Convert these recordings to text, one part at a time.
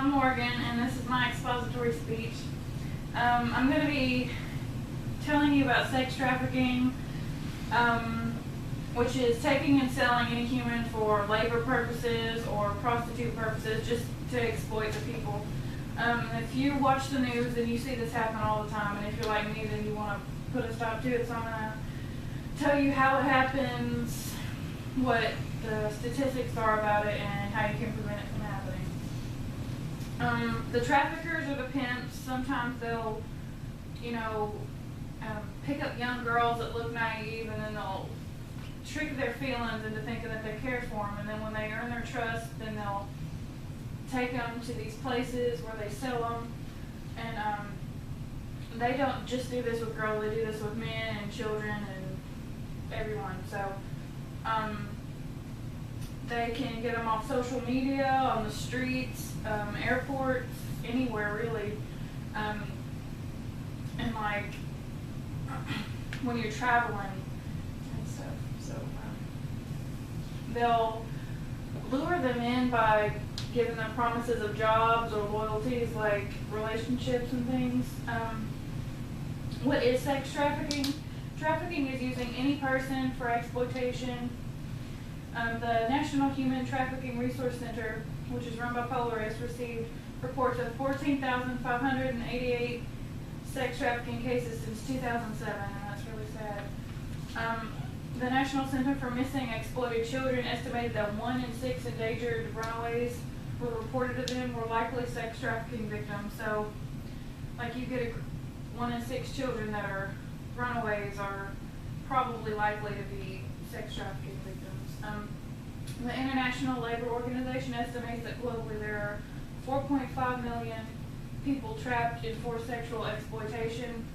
I'm Morgan, and this is my expository speech. I'm going to be telling you about sex trafficking, which is taking and selling any human for labor purposes or prostitute purposes, just to exploit the people. If you watch the news and you see this happen all the time, and if you're like me, then you want to put a stop to it. So I'm going to tell you how it happens, what the statistics are about it, and how you can prevent it from happening. The traffickers or the pimps, sometimes they'll, pick up young girls that look naive, and then they'll trick their feelings into thinking that they care for them, and then when they earn their trust, then they'll take them to these places where they sell them, and they don't just do this with girls, they do this with men and children and everyone. So they can get them off social media, on the streets, airports, anywhere really, and like when you're traveling and stuff. So they'll lure them in by giving them promises of jobs or loyalties, like relationships and things. What is sex trafficking? Trafficking is using any person for exploitation. The National Human Trafficking Resource Center, which is run by Polaris, received reports of 14,588 sex trafficking cases since 2007, and that's really sad. The National Center for Missing Exploited Children estimated that 1 in 6 endangered runaways were reported to them were likely sex trafficking victims. So, like, you get 1 in 6 children that are runaways are probably likely to be sex trafficking victims. The International Labor Organization estimates that globally there are 4.5 million people trapped in forced sexual exploitation.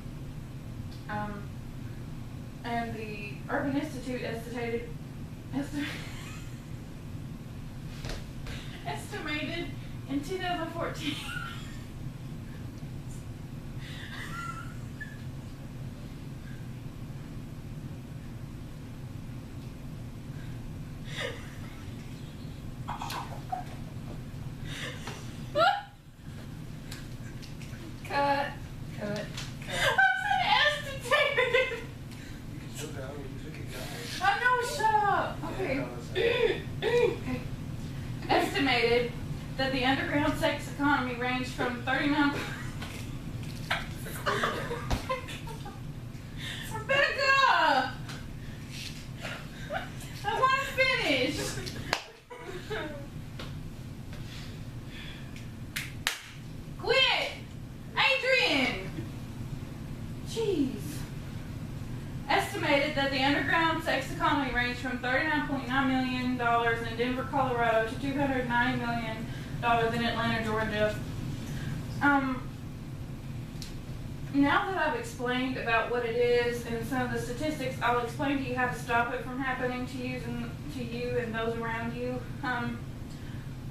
And the Urban Institute estimated in 2014 Cut. I said estimated. I know, shut up. Okay. Okay. Estimated that the underground sex economy ranged from 39. Rebecca! I want to finish. Quit! Adrian! Jeez. Estimated that the underground sex economy ranged from $39.9 million in Denver, Colorado to $290 million in Atlanta, Georgia. Now that I've explained about what it is and some of the statistics, I'll explain to you how to stop it from happening to you and those around you.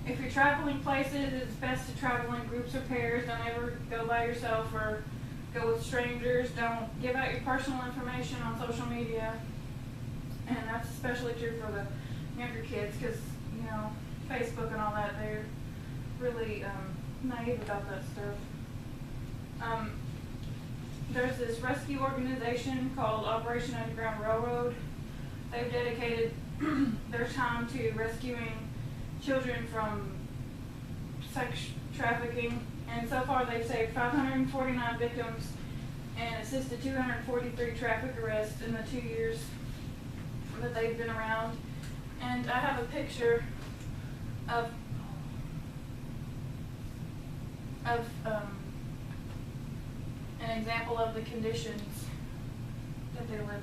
If you're traveling places, it's best to travel in groups or pairs. Don't ever go by yourself or go with strangers. Don't give out your personal information on social media. And that's especially true for the younger kids, because, Facebook and all that, they're really naive about that stuff. There's this rescue organization called Operation Underground Railroad. They've dedicated their time to rescuing children from sex trafficking, and so far they've saved 549 victims and assisted 243 traffic arrests in the 2 years that they've been around. And I have a picture of an example of the conditions that they live in.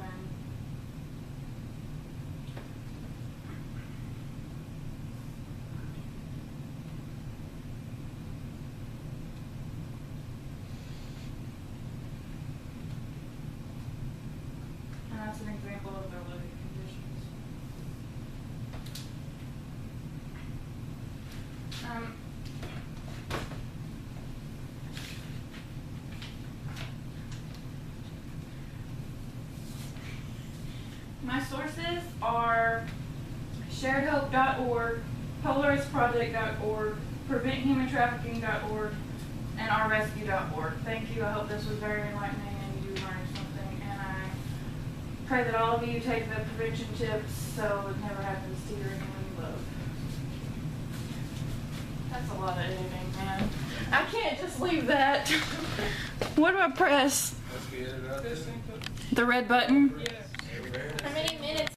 And that's an example of their living conditions. My sources are sharedhope.org, polarisproject.org, preventhumantrafficking.org, and ourrescue.org. Thank you. I hope this was very enlightening and you learned something. And I pray that all of you take the prevention tips so it never happens to you or anyone you love. That's a lot of editing, man. I can't just leave that. What do I press? The red button? How many minutes?